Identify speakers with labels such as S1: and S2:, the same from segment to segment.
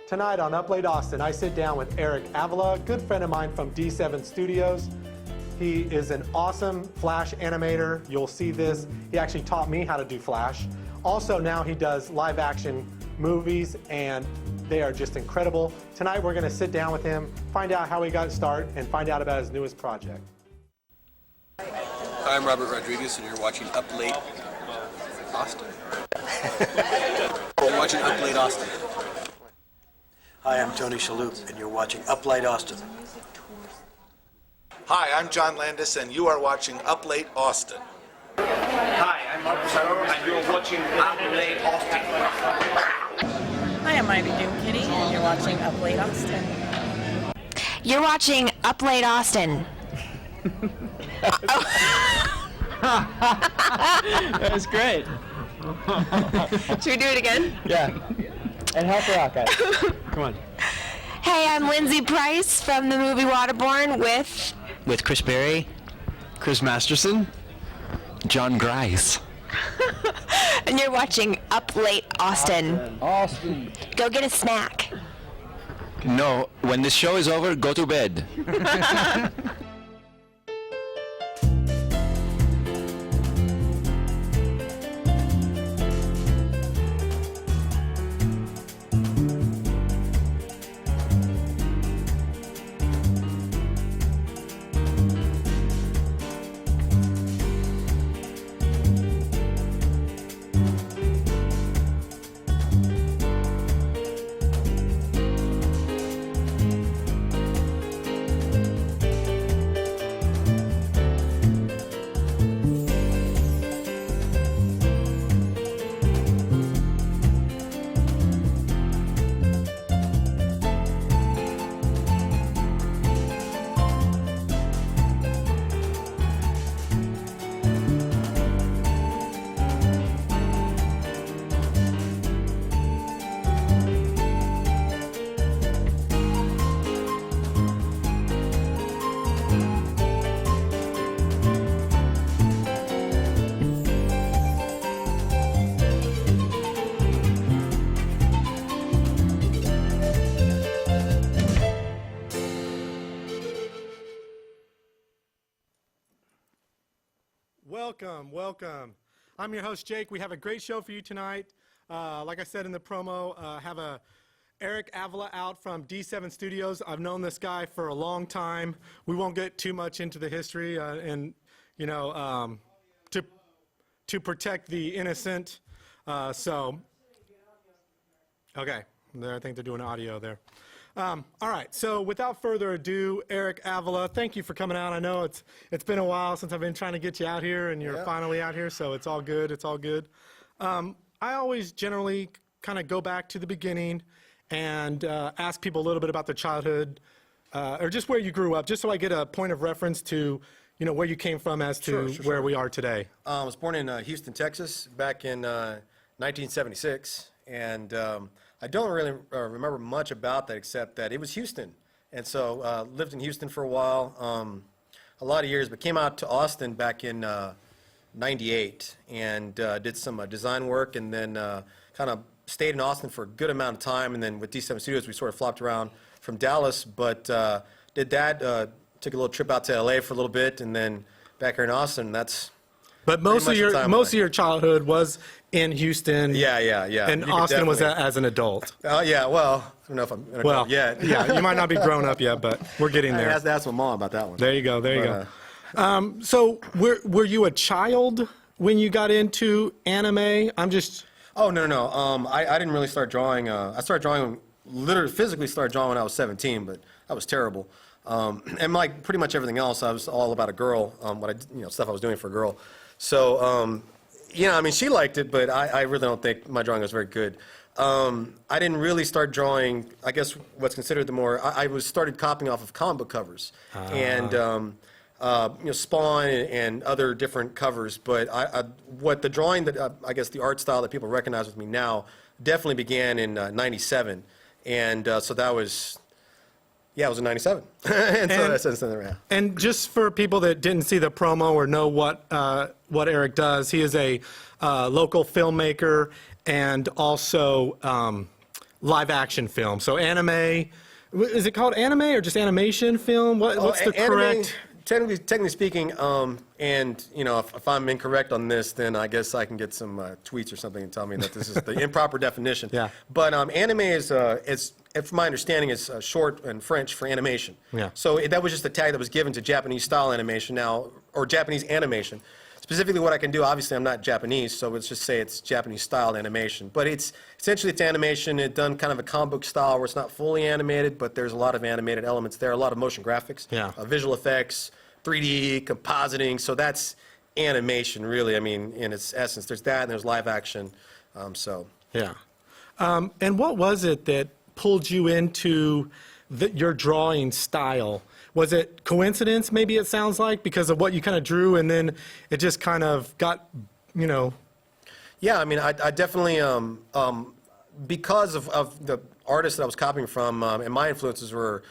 S1: Tonight on Up Late Austin, I sit down with Arik Avila, a good friend of mine from D7 Studios. He is an awesome Flash animator. You'll see this. He actually taught me how to do Flash. Also, now he does live action movies, and they are just incredible. Tonight, we're going to sit down with him, find out how he got started, and find out about his newest project.
S2: Hi, I'm Robert Rodriguez, and you're watching Up Late Austin. You're watching Up Late Austin.
S3: Hi, I'm Tony Shalhoub, and you're watching Up Late Austin.
S4: Hi, I'm John Landis, and you are watching Up Late Austin.
S5: Hi, I'm Mark Pizarro, and you're watching Up Late Austin.
S6: Hi, I'm Ivy Doom Kitty, and you're watching Up Late Austin.
S7: You're watching Up Late Austin.
S8: That was great.
S7: Should we do it again?
S8: Yeah. And help her out, guys. Come on.
S7: Hey, I'm Lindsay Price from the movie Waterborne with
S9: Chris Berry, Chris Masterson, John Grice.
S7: and you're watching Up Late Austin.
S8: Austin.
S7: Go get a snack.
S9: No, when this show is over, go to bed.
S1: Welcome, welcome. I'm your host, Jake. We have a great show for you tonight. Like I said in the promo, have Arik Avila out from D7 Studios. I've known this guy for a long time. We won't get too much into the history, and you know, to protect the innocent. Okay, there. I think they're doing audio there. All right, so without further ado, Arik Avila, thank you for coming out. I know it's been a while since I've been trying to get you out here, and you're finally out here, so it's all good. It's all good. I always generally kind of go back to the beginning and ask people a little bit about their childhood, or just where you grew up, just so I get a point of reference to, you know, where you came from as to where we are today.
S3: I was born in Houston, Texas, back in 1976, and I don't really remember much about that except that it was Houston. And so lived in Houston for a while, a lot of years, but came out to Austin back in 98 and did some design work, and then kind of stayed in Austin for a good amount of time. And then with D7 Studios, we sort of flopped around from Dallas, but did that, took a little trip out to LA for a little bit, and then back here in Austin. That's
S1: But most of your childhood was in Houston.
S3: Yeah.
S1: And Austin was as an adult.
S3: Yeah, well, I don't know if I'm an adult yet.
S1: Yeah, you might not be grown up yet, but we're getting there.
S3: Ask my mom about that one.
S1: There you go, there you go. So were you a child when you got into anime?
S3: Oh, no. I didn't really start drawing. I started drawing, literally physically started drawing when I was 17, but I was terrible. And like pretty much everything else, I was all about a girl, stuff I was doing for a girl. So, I mean, she liked it, but I really don't think my drawing was very good. I didn't really start drawing, I guess what's considered the more, I started copying off of comic book covers and, Spawn and other different covers. But what the drawing that, I guess the art style that people recognize with me now definitely began in 97. And so that was, yeah, it was in 97. and so that's since then around.
S1: And just for people that didn't see the promo or know what Arik does, he is a local filmmaker and also live action film. So anime, is it called anime or just animation film? What's the correct?
S3: Technically speaking, and if I'm incorrect on this, then I guess I can get some tweets or something and tell me that this is the improper definition.
S1: Yeah.
S3: But anime is from my understanding, is short in French for animation.
S1: Yeah.
S3: So that was just a tag that was given to Japanese style animation now, or Japanese animation. Specifically, what I can do, obviously, I'm not Japanese, so let's just say it's Japanese style animation. But it's animation. It's done kind of a comic book style where it's not fully animated, but there's a lot of animated elements there, a lot of motion graphics, visual effects, 3D, compositing. So that's animation, really. I mean, in its essence, there's that, and there's live action.
S1: Yeah. And what was it that pulled you into your drawing style? Was it coincidence, maybe it sounds like, because of what you kind of drew, and then it just kind of got,
S3: Yeah, I mean, I definitely, because of the artists that I was copying from, and my influences were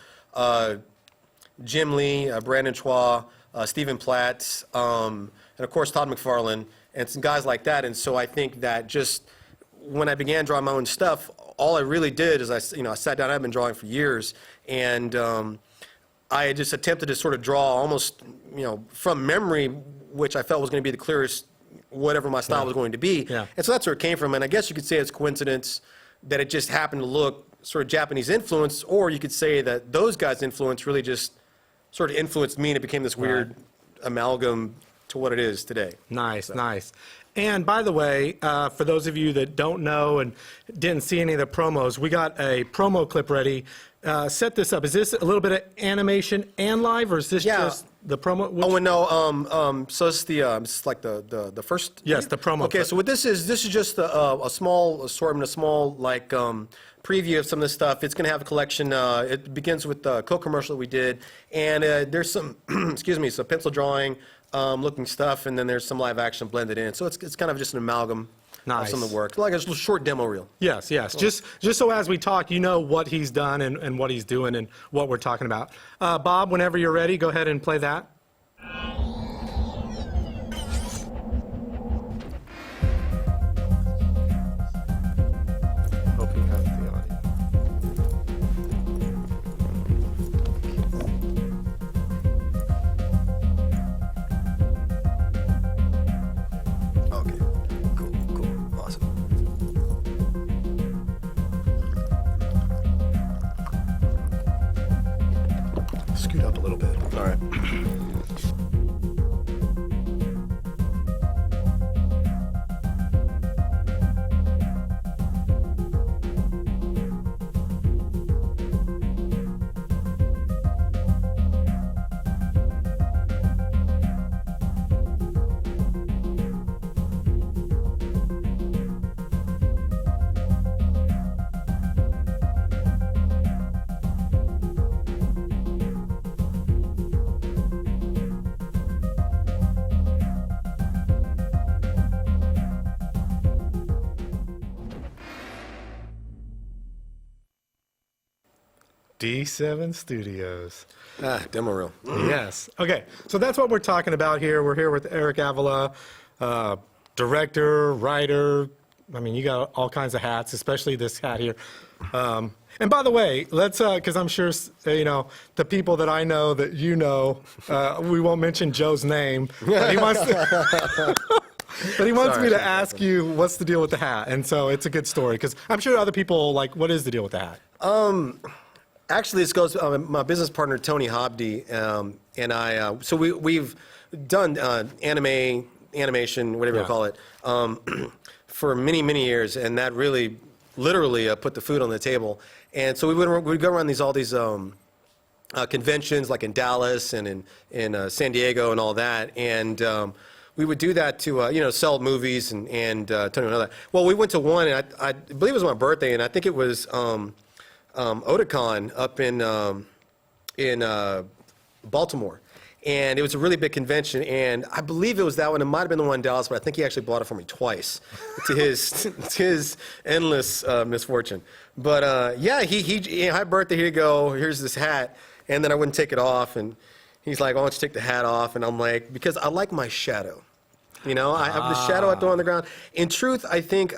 S3: Jim Lee, Brandon Chua, Stephen Platt, and of course Todd McFarlane, and some guys like that. And so I think that just when I began drawing my own stuff, all I really did is I sat down. I've been drawing for years, and I just attempted to sort of draw almost, from memory, which I felt was going to be the clearest, whatever my style was going to be.
S1: Yeah.
S3: And so that's where it came from. And I guess you could say it's coincidence that it just happened to look sort of Japanese influence, or you could say that those guys' influence really just sort of influenced me, and it became this weird amalgam to what it is today.
S1: Nice, nice. And by the way, for those of you that don't know and didn't see any of the promos, we got a promo clip ready. Set this up. Is this a little bit of animation and live, or is this just the promo?
S3: Oh, and no. So it's it's like the first.
S1: Yes, the promo.
S3: Okay,
S1: clip.
S3: so what this is just a small assortment, a small preview of some of this stuff. It's going to have a collection. It begins with the Coke commercial that we did, and there's some excuse me, some pencil drawing looking stuff, and then there's some live action blended in. So it's kind of just an amalgam.
S1: Nice.
S3: Of some of the work, like a short demo reel.
S1: Yes, yes. Just so as we talk, you know what he's done and what he's doing and what we're talking about. Bob, whenever you're ready, go ahead and play that. Hope he has the audio.
S3: Okay. Cool. Awesome.
S1: Scoot up a little bit.
S3: All right.
S1: D7 Studios.
S3: Demo reel.
S1: Yes. Okay. So that's what we're talking about here. We're here with Arik Avila, director, writer. I mean, you got all kinds of hats, especially this hat here. And by the way, let's, because I'm sure, the people that I know that we won't mention Joe's name, but he wants to. But he wants me to ask you what's the deal with the hat, and so it's a good story because I'm sure other people like, what is the deal with the hat?
S3: Actually, this goes. My business partner Tony Hobdy and I. So we've done animation, whatever you call it, for many years, and that really, literally, put the food on the table. And so we'd go around all these conventions, like in Dallas and in San Diego and all that, and we would do that to sell movies and Tony would know that. Well, we went to one, and I believe it was my birthday, and I think it was. Otakon up in Baltimore, and it was a really big convention, and I believe it was that one. It might have been the one in Dallas, but I think he actually bought it for me twice, to his endless misfortune. But hi birthday, here you go, here's this hat, and then I wouldn't take it off, and he's like, why don't you take the hat off? And I'm like, because I like my shadow, I have the shadow I throw on the ground. In truth, I think.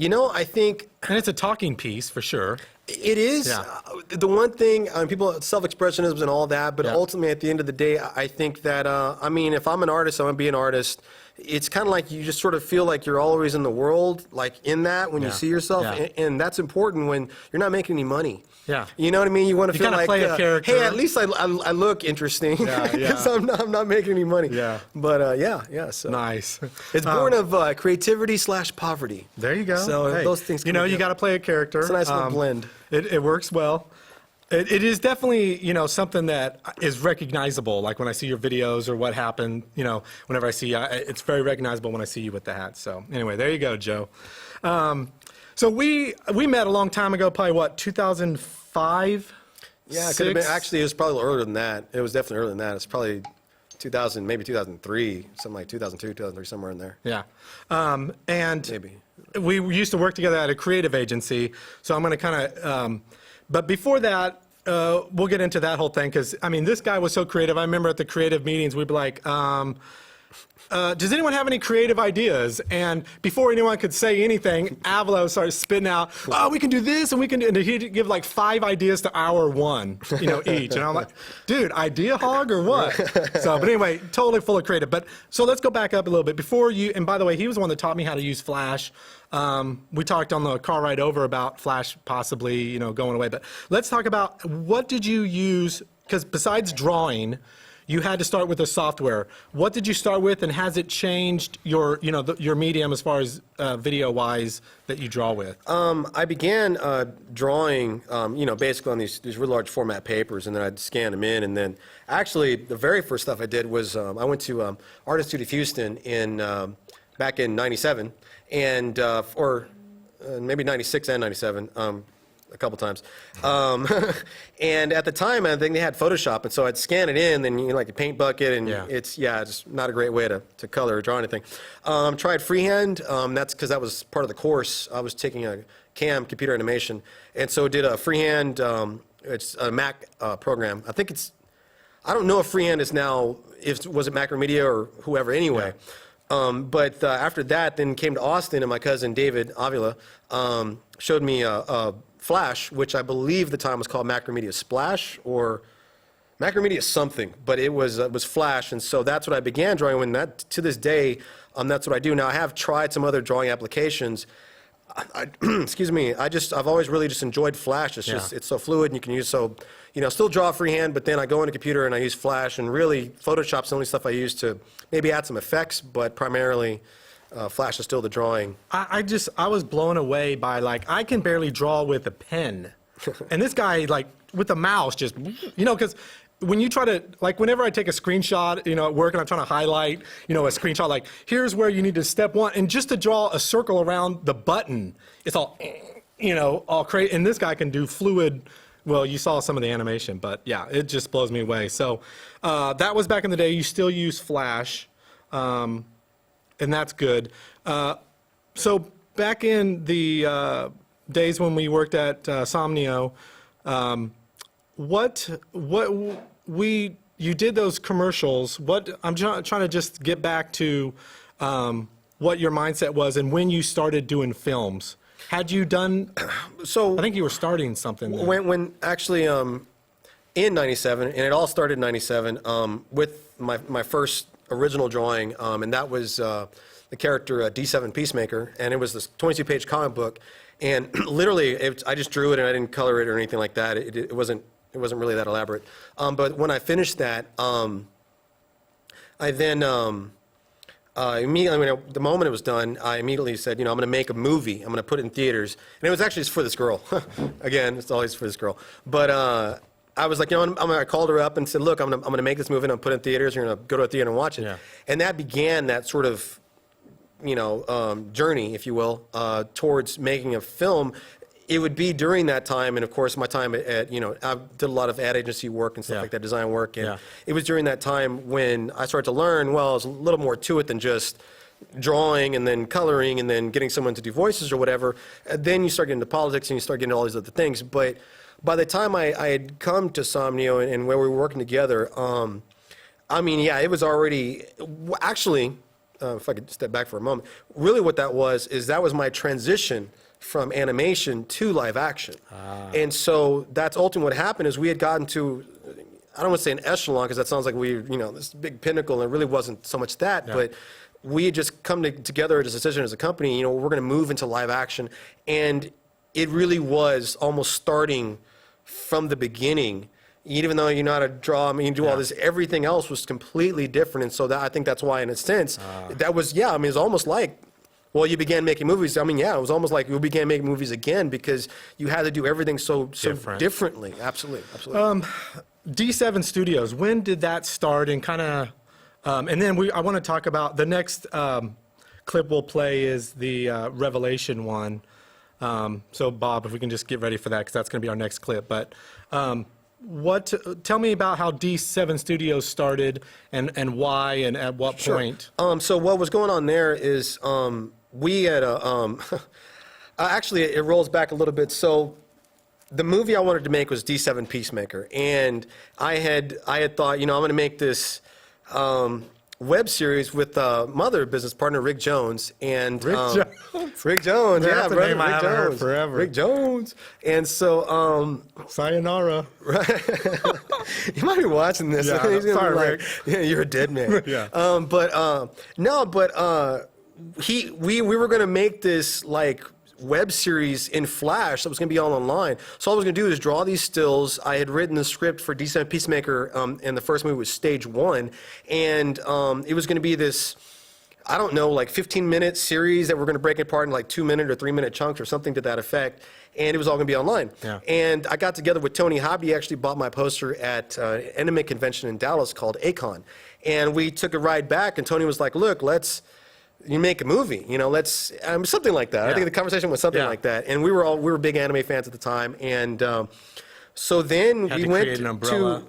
S3: You know, I think
S1: And it's a talking piece for sure.
S3: it is.
S1: Yeah.
S3: The one thing, people, self-expressionism and all that, but
S1: Yeah.
S3: ultimately at the end of the day, I think that, I mean, if I'm an artist, I'm going to be an artist. It's kind of like you just sort of feel like you're always in the world, like in that when you
S1: Yeah.
S3: see yourself.
S1: Yeah.
S3: And that's important when you're not making any money.
S1: Yeah.
S3: You know what I mean? You want to
S1: You
S3: feel
S1: kinda
S3: like,
S1: play a character.
S3: hey, at least I look interesting
S1: Yeah,
S3: because
S1: yeah.
S3: I'm not making any money.
S1: Yeah.
S3: But yeah. So
S1: Nice.
S3: it's born of creativity/poverty.
S1: There you go.
S3: So
S1: Hey,
S3: those things.
S1: You
S3: come
S1: know, you
S3: together.
S1: got to play a character.
S3: It's a nice little blend.
S1: It works well. It is definitely, something that is recognizable. Like when I see your videos or what happened, whenever I see you, it's very recognizable when I see you with the hat. So anyway, there you go, Joe. So we met a long time ago, probably what, 2005?
S3: Yeah, it could have been.
S1: 6?
S3: Actually, it was probably earlier than that. It was definitely earlier than that. It's probably 2000, maybe 2003, something like 2002, 2003, somewhere in there.
S1: Yeah. And
S3: Maybe.
S1: we used to work together at a creative agency. So I'm going to kind of, but before that, we'll get into that whole thing because, I mean, this guy was so creative. I remember at the creative meetings, we'd be like, does anyone have any creative ideas? And before anyone could say anything, Avila started spitting out, oh, we can do this and we can do, and he'd give like 5 ideas to hour 1, each. And I'm like, dude, idea hog or what? So, but anyway, totally full of creative. But so let's go back up a little bit before you, and by the way, he was the one that taught me how to use Flash. We talked on the car ride over about Flash possibly, going away, but let's talk about what did you use, because besides drawing, you had to start with the software. What did you start with, and has it changed your, your medium as far as video-wise that you draw with?
S3: I began drawing, basically on these really large format papers, and then I'd scan them in, and then actually the very first stuff I did was I went to Art Institute of Houston back in '97, and or maybe '96 and '97. A couple times. And at the time, I think they had Photoshop, and so I'd scan it in, and like a paint bucket, and
S1: Yeah.
S3: it's just not a great way to color or draw anything. Tried freehand. That's because that was part of the course. I was taking a computer animation, and so did a freehand. It's a Mac program. I don't know if freehand is now, was it Macromedia or whoever anyway. But after that, then came to Austin, and my cousin David Avila showed me a Flash, which I believe the time was called Macromedia Splash or Macromedia something, but it was Flash, and so that's what I began drawing with. That to this day, that's what I do now. I have tried some other drawing applications. Excuse me. I've always really just enjoyed Flash. It's so fluid, and you can use still draw freehand, but then I go on a computer and I use Flash, and really Photoshop's the only stuff I use to maybe add some effects, but primarily Flash is still the drawing.
S1: I was blown away by, like, I can barely draw with a pen. And this guy, like, with a mouse, just, because when you try to, like, whenever I take a screenshot, at work, and I'm trying to highlight, a screenshot, like, here's where you need to step 1, and just to draw a circle around the button, it's all, all crazy. And this guy can do fluid. Well, you saw some of the animation, but yeah, it just blows me away. So that was back in the day. You still use Flash. And that's good. So back in the days when we worked at Somnio, you did those commercials. I'm trying to just get back to what your mindset was and when you started doing films. Had you done?
S3: So
S1: I think you were starting something then.
S3: when actually in '97, and it all started in '97 with my first original drawing, and that was the character D7 Peacemaker, and it was this 22-page comic book, and literally I just drew it and I didn't color it or anything like that. It wasn't really that elaborate. But when I finished that, I then immediately, the moment it was done, I immediately said, I'm going to make a movie. I'm going to put it in theaters, and it was actually just for this girl. Again, it's always for this girl. But I was like, I called her up and said, look, I'm going to make this movie and I'm going to put it in theaters. You're going to go to a theater and watch it.
S1: Yeah.
S3: And that began that sort of, journey, if you will, towards making a film. It would be during that time, and of course, my time at I did a lot of ad agency work and stuff like that, design work, and it was during that time when I started to learn, well, there's a little more to it than just drawing and then coloring and then getting someone to do voices or whatever. And then you start getting into politics and you start getting all these other things. But by the time I had come to Somnio and where we were working together, it was already, actually, if I could step back for a moment, really what that was is that was my transition from animation to live action. And so that's ultimately what happened is we had gotten to, I don't want to say an echelon because that sounds like this big pinnacle, and it really wasn't so much that, but we had just come together as a decision as a company, we're going to move into live action. And it really was almost starting from the beginning. Even though you know how to draw, you do all this, everything else was completely different. And so I think that's why, in a sense, that was, it's almost like, well, you began making movies. It was almost like you began making movies again because you had to do everything so differently. Absolutely.
S1: D7 Studios, when did that start and kind of, and then I want to talk about the next clip we'll play is the Revelation one. So Bob, if we can just get ready for that because that's going to be our next clip. But tell me about how D7 Studios started and why and at what point.
S3: So what was going on there is we had actually it rolls back a little bit. So the movie I wanted to make was D7 Peacemaker, and I had thought, I'm going to make this web series with my other business partner, Rick Jones. And Rick Jones,
S1: That's a
S3: brother,
S1: name I
S3: Rick
S1: haven't heard
S3: Jones.
S1: forever.
S3: Rick Jones. And so
S1: Sayonara.
S3: you might be watching this.
S1: Yeah,
S3: He's gonna
S1: sorry,
S3: be like,
S1: Rick.
S3: yeah, you're a dead man.
S1: Yeah.
S3: We were going to make this like web series in Flash that was going to be all online. So all I was going to do is draw these stills. I had written the script for D7 Peacemaker, and the first movie was stage 1. And it was going to be this, I don't know, like 15-minute series that we're going to break apart in like 2-minute or 3-minute chunks or something to that effect. And it was all going to be online.
S1: Yeah.
S3: And I got together with Tony Hobby. He actually bought my poster at an anime convention in Dallas called Acon. And we took a ride back, and Tony was like, look, you make a movie, let's, something like that. I think the conversation was something like that. And we were big anime fans at the time. And so then we went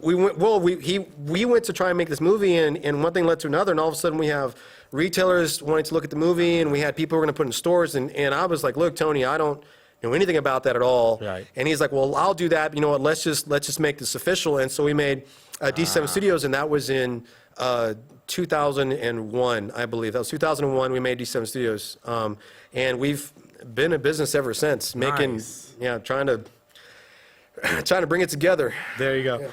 S3: we went to try and make this movie, and one thing led to another. And all of a sudden we have retailers wanting to look at the movie, and we had people who were going to put in stores. And I was like, look, Tony, I don't know anything about that at all.
S1: Right.
S3: And he's like, well, I'll do that. You know what? Let's just make this official. And so we made D7 Studios, and that was in 2001, I believe. That was 2001. We made D7 Studios, and we've been in business ever since, trying to bring it together.
S1: There you go.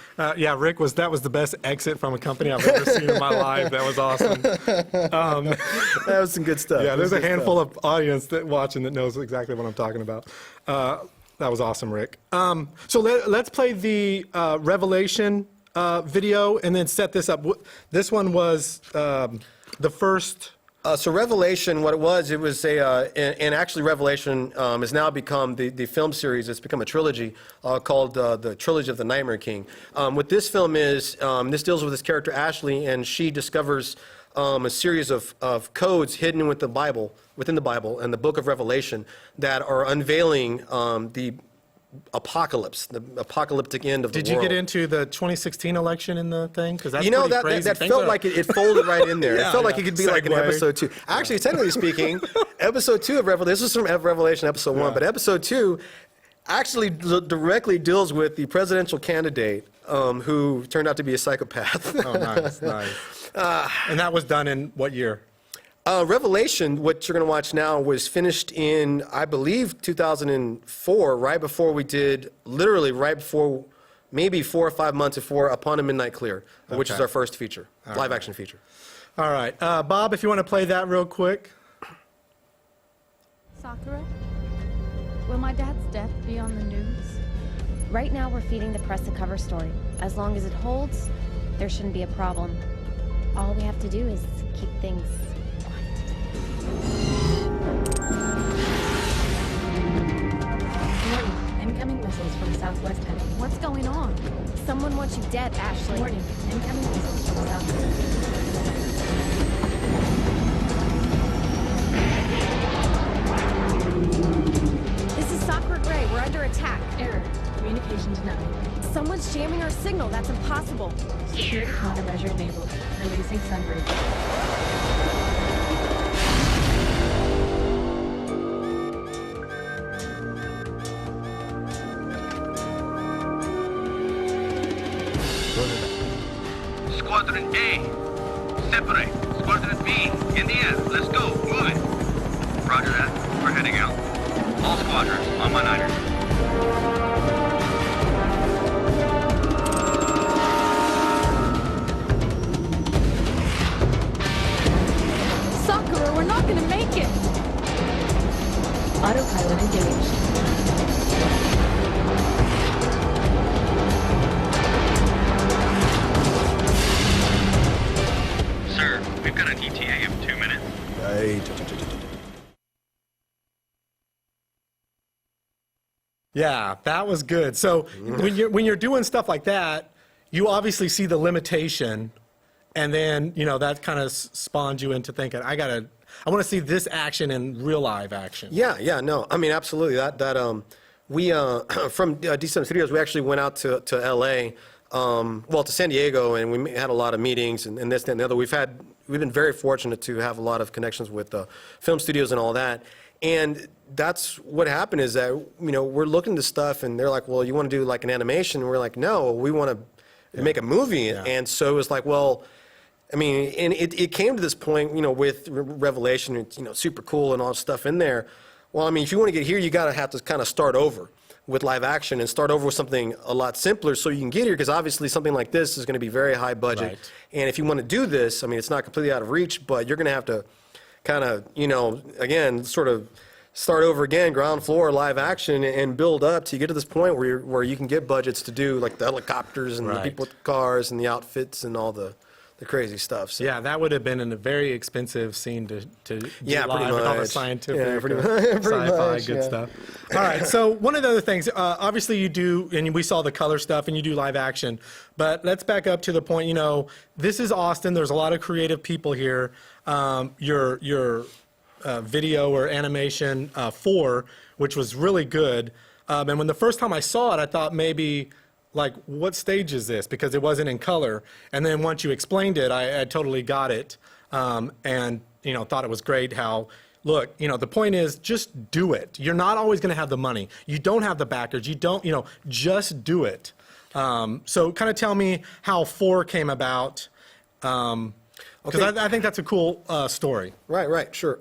S1: Rick that was the best exit from a company I've ever seen in my life. That was awesome.
S3: That was some good stuff.
S1: Yeah, there's a handful of audience watching that knows exactly what I'm talking about. That was awesome, Rick. So let's play the Revelation video and then set this up. This one was the first.
S3: So Revelation, what it was and actually Revelation has now become the film series. It's become a trilogy called the Trilogy of the Nightmare King. What this film is, this deals with this character Ashley, and she discovers a series of codes hidden within the Bible and the book of Revelation that are unveiling the apocalypse, the apocalyptic end of the world.
S1: Did you get into the 2016 election in the thing? Because that's
S3: that
S1: crazy.
S3: that felt like it folded right in there. It felt like it could be like an
S1: Segue.
S3: episode 2. Actually, technically speaking, episode 2 of Revelation, this is from Revelation episode 1, but episode 2 actually directly deals with the presidential candidate who turned out to be a psychopath.
S1: Oh, nice. And that was done in what year?
S3: Revelation, what you're going to watch now, was finished in, I believe, 2004, right before maybe 4 or 5 months before Upon a Midnight Clear, which is our first feature, live action feature.
S1: All right. Bob, if you want to play that real quick.
S10: Sakura, will my dad's death be on the news?
S11: Right now, we're feeding the press a cover story. As long as it holds, there shouldn't be a problem. All we have to do is keep things
S10: Warning, incoming missiles from southwest heading. What's going on?
S11: Someone wants you dead, Ashley.
S10: Warning, incoming missiles from southwest.
S11: This is Sakura Gray. We're under attack.
S10: Error. Communication denied.
S11: Someone's jamming our signal. That's impossible.
S10: Security countermeasure enabled. Releasing sunbreak.
S5: Squadron A, separate. Coordinate B, in the air. Let's go. Move it. Roger that. We're heading out. All squadrons on my niner.
S10: Sakura, we're not gonna make it!
S6: Autopilot engaged.
S5: Sir, we've got an ETA of 2 minutes.
S1: Yeah, that was good. So when you're doing stuff like that, you obviously see the limitation, and then that kind of spawns you into thinking, I want to see this action in real live action.
S3: Yeah, no, I mean, absolutely. We from D7 Studios, we actually went out to LA, to San Diego, and we had a lot of meetings and this, that, and the other. We've been very fortunate to have a lot of connections with film studios and all that. And that's what happened is that, we're looking to stuff and they're like, well, you want to do like an animation? And we're like, no, we want to make a movie.
S1: Yeah.
S3: And so it was like, well, I mean, and it came to this point, with Revelation, it's, super cool and all stuff in there. Well, I mean, if you want to get here, you got to have to kind of start over with live action and start over with something a lot simpler so you can get here, because obviously something like this is going to be very high budget.
S1: Right.
S3: And if you want to do this, I mean, it's not completely out of reach, but you're going to have to kind of, again, sort of start over again, ground floor, live action, and build up till you get to this point where you can get budgets to do like the helicopters and the
S1: Right.
S3: people with the cars and the outfits and all the crazy stuff. So.
S1: Yeah, that would have been a very expensive scene to do
S3: Yeah, pretty
S1: live with all the
S3: much.
S1: scientific,
S3: Yeah, pretty
S1: sci-fi,
S3: much,
S1: good
S3: yeah.
S1: stuff. All right, so one of the other things, obviously you do, and we saw the color stuff, and you do live action, but let's back up to the point, this is Austin, there's a lot of creative people here. Your video or animation 4, which was really good, and when the first time I saw it, I thought maybe, like, what stage is this? Because it wasn't in color. And then once you explained it, I totally got it. And, thought it was great how, look, the point is just do it. You're not always going to have the money. You don't have the backers. You don't, just do it. So kind of tell me how 4 came about. Because I think that's a cool story.
S3: Right, sure.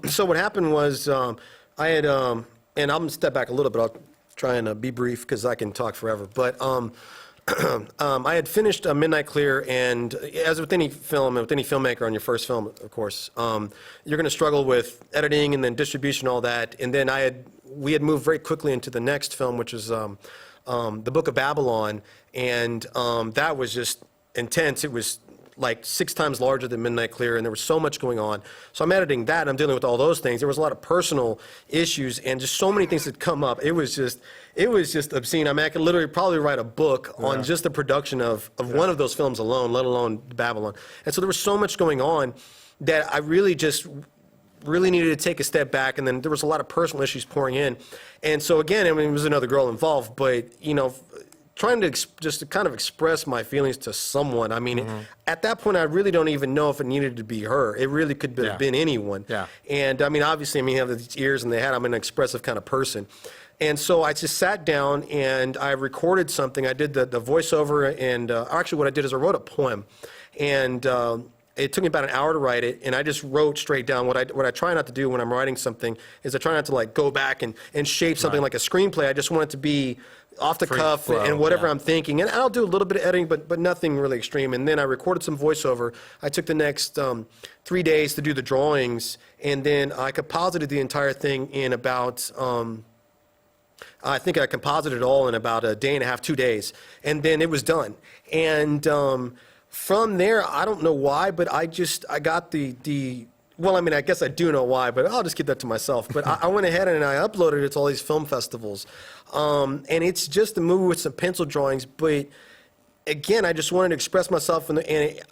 S3: So what happened was I had, and I'm going to step back a little bit. I'll try and be brief because I can talk forever. But I had finished Midnight Clear, and as with any film, with any filmmaker on your first film, of course, you're going to struggle with editing and then distribution, all that. And then we had moved very quickly into the next film, which is The Book of Babylon, and that was just intense. It was like 6 times larger than Midnight Clear, and there was so much going on. So I'm editing that, and I'm dealing with all those things. There was a lot of personal issues, and just so many things had come up. It was just obscene. I mean, I could literally probably write a book on just the production of one of those films alone, let alone Babylon. And so there was so much going on that I really needed to take a step back, and then there was a lot of personal issues pouring in. And so again, I mean, there was another girl involved, but, trying to just to kind of express my feelings to someone. I mean, at that point, I really don't even know if it needed to be her. It really could have been anyone. Yeah. And I mean, obviously, you have these ears in the head. I'm an expressive kind of person. And so I just sat down and I recorded something. I did the voiceover, and actually what I did is I wrote a poem. And it took me about an hour to write it, and I just wrote straight down. What I try not to do when I'm writing something is I try not to like go back and shape something like a screenplay. I just want it to be off the cuff
S1: flow,
S3: and whatever I'm thinking. And I'll do a little bit of editing, but nothing really extreme. And then I recorded some voiceover. I took the next 3 days to do the drawings, and then I composited the entire thing in about, I think I composited it all in about a day and a half, 2 days. And then it was done. And from there, I don't know why, but I got well, I mean, I guess I do know why, but I'll just keep that to myself. But I went ahead and I uploaded it to all these film festivals. And it's just a movie with some pencil drawings, but again, I just wanted to express myself, and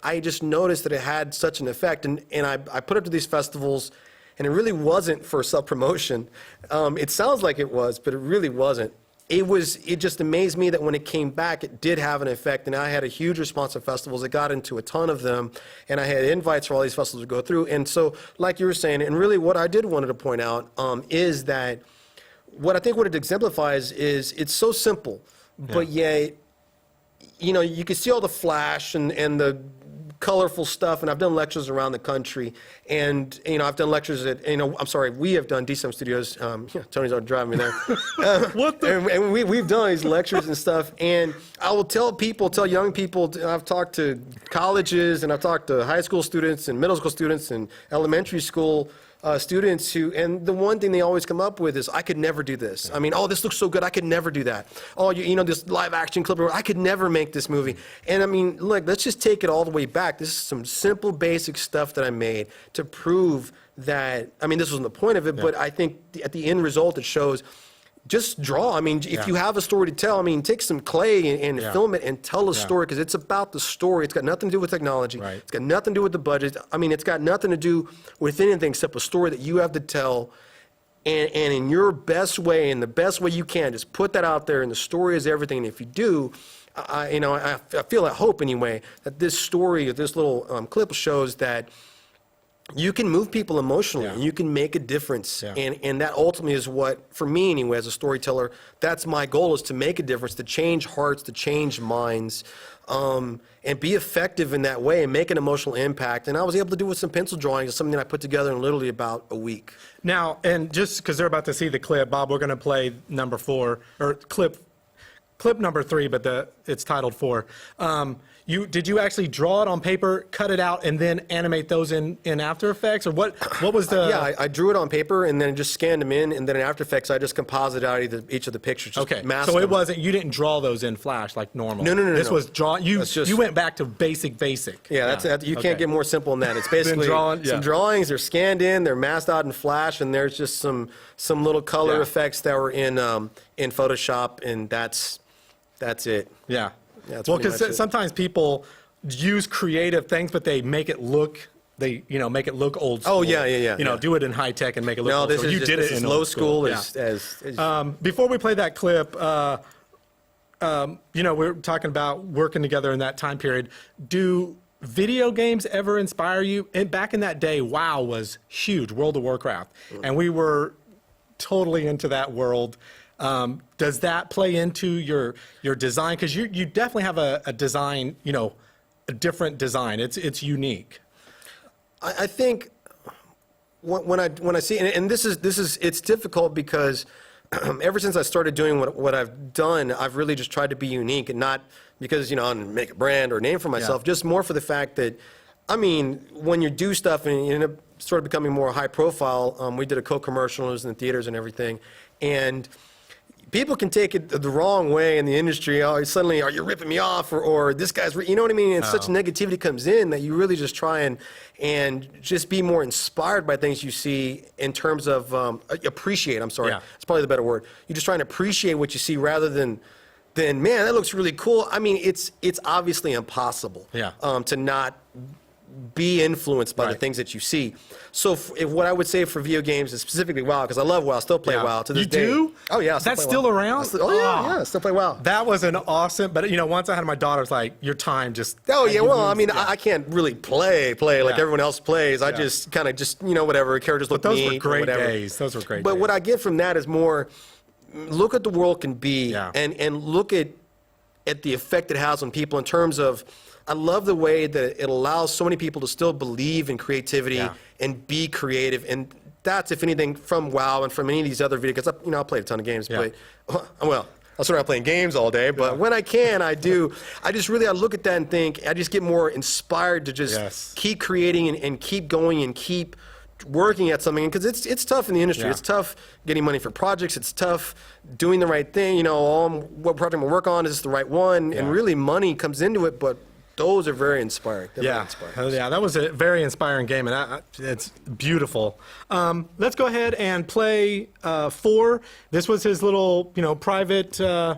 S3: I just noticed that it had such an effect. And I put it to these festivals, and it really wasn't for self-promotion. It sounds like it was, but it really wasn't. It just amazed me that when it came back, it did have an effect, and I had a huge response at festivals. It got into a ton of them, and I had invites for all these festivals to go through. And so, like you were saying, and really what I did wanted to point out is that what it exemplifies is it's so simple, but yet, you can see all the flash and the colorful stuff, and I've done lectures around the country, and I've done lectures at we have done DSM Studios. Tony's already driving me there. And we've done these lectures and stuff, and I will tell young people. I've talked to colleges, and I've talked to high school students and middle school students and elementary school students and the one thing they always come up with is, I could never do this. I mean, oh, this looks so good, I could never do that. Oh, this live action clip, I could never make this movie. And I mean, look, let's just take it all the way back. This is some simple, basic stuff that I made to prove that, I mean, this wasn't the point of it, but I think at the end result, it shows, just draw. I mean, if you have a story to tell, I mean, take some clay and film it and tell a story, because it's about the story. It's got nothing to do with technology. Right. It's got nothing to do with the budget. I mean, it's got nothing to do with anything except a story that you have to tell. And in your best way, in the best way you can, just put that out there, and the story is everything. And if you do, I feel that hope anyway, that this story, this little clip shows that you can move people emotionally, and you can make a difference. And that ultimately is what, for me anyway, as a storyteller, that's my goal, is to make a difference, to change hearts, to change minds, and be effective in that way and make an emotional impact. And I was able to do it with some pencil drawings, something that I put together in literally about a week.
S1: Now, and just because they're about to see the clip, Bob, we're going to play number 4, or clip number 3, but it's titled 4. Did you actually draw it on paper, cut it out, and then animate those in After Effects, or what was the?
S3: Yeah, I drew it on paper and then just scanned them in, and then in After Effects I just composited out each of the pictures. Just masked
S1: so it
S3: them.
S1: wasn't, you didn't draw those in Flash like normal.
S3: No.
S1: This was drawn. You went back to basic.
S3: Yeah, that's you can't get more simple than that. It's basically some drawings. They're scanned in, they're masked out in Flash, and there's just some little color effects that were in Photoshop, and that's it.
S1: Yeah.
S3: Yeah,
S1: well, because sometimes people use creative things, but they make it look, make it look old school.
S3: Oh, yeah.
S1: Do it in high tech and make it look old school.
S3: No, this is low school.
S1: Before we play that clip, we're talking about working together in that time period. Do video games ever inspire you? And back in that day, WoW was huge, World of Warcraft, and we were totally into that world. Does that play into your design? Because you definitely have a design, a different design. It's unique.
S3: I think when I see, and this is it's difficult because ever since I started doing what I've done, I've really just tried to be unique, and not because I make a brand or a name for myself. Just more for the fact that, I mean, when you do stuff and you end up sort of becoming more high profile, we did a Coke commercial, it was in the theaters and everything, and people can take it the wrong way in the industry. Oh, suddenly, are you ripping me off? Or this guy's, you know what I mean? And such negativity comes in that you really just try and just be more inspired by things you see in terms of appreciate. I'm sorry. It's probably the better word. You just try and appreciate what you see rather than man, that looks really cool. I mean, it's obviously impossible to not be influenced by the things that you see. So what I would say for video games is specifically WoW, because I love WoW, still play WoW to this day.
S1: You do?
S3: Oh yeah.
S1: That's still around?
S3: I still play WoW.
S1: That was an awesome, but once I had my daughters, like, your time just.
S3: Oh yeah, well, I mean, I can't really play like everyone else plays. I just kind of whatever, characters look neat.
S1: Those were great days. Those were great days.
S3: But what I get from that is more, look at the world can be, and look at the effect it has on people in terms of, I love the way that it allows so many people to still believe in creativity and be creative. And that's, if anything, from WoW and from any of these other video, because I played a ton of games, but, well, I sort of playing games all day, but when I can, I do. I look at that and think, I just get more inspired to just keep creating and keep going and keep working at something, because it's tough in the industry. It's tough getting money for projects. It's tough doing the right thing. What project I'm gonna work on, is this the right one? And really, money comes into it, but those are very inspiring. Very inspiring.
S1: That was a very inspiring game, and it's beautiful. Let's go ahead and play 4. This was his little, private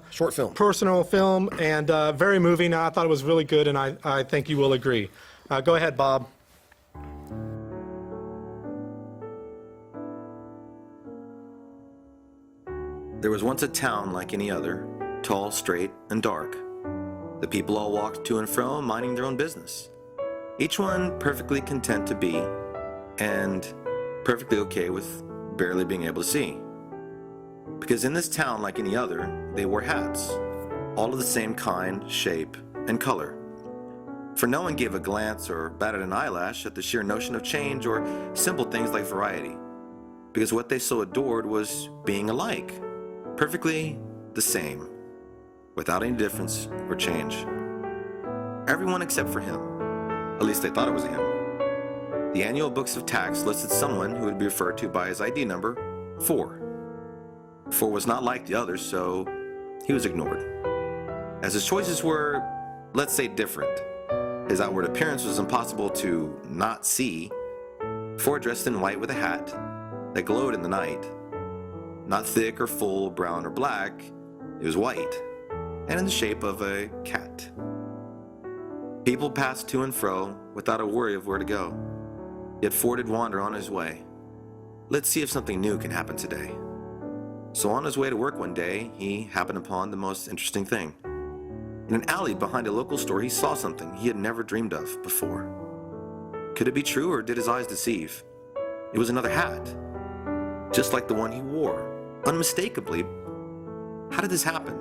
S3: short film,
S1: personal film, and very moving. I thought it was really good, and I think you will agree. Go ahead, Bob.
S12: There was once a town like any other, tall, straight, and dark. The people all walked to and fro, minding their own business. Each one perfectly content to be, and perfectly okay with barely being able to see. Because in this town, like any other, they wore hats, all of the same kind, shape, and color. For no one gave a glance or batted an eyelash at the sheer notion of change or simple things like variety, because what they so adored was being alike, perfectly the same, without any difference or change. Everyone except for him. At least they thought it was him. The annual books of tax listed someone who would be referred to by his ID number, 4. 4 was not like the others, so he was ignored. As his choices were, let's say, different. His outward appearance was impossible to not see. 4 dressed in white with a hat that glowed in the night. Not thick or full, brown or black, it was white, and in the shape of a cat. People passed to and fro without a worry of where to go. Yet 4 did wander on his way. Let's see if something new can happen today. So on his way to work one day, he happened upon the most interesting thing. In an alley behind a local store, he saw something he had never dreamed of before. Could it be true, or did his eyes deceive? It was another hat, just like the one he wore, unmistakably. How did this happen?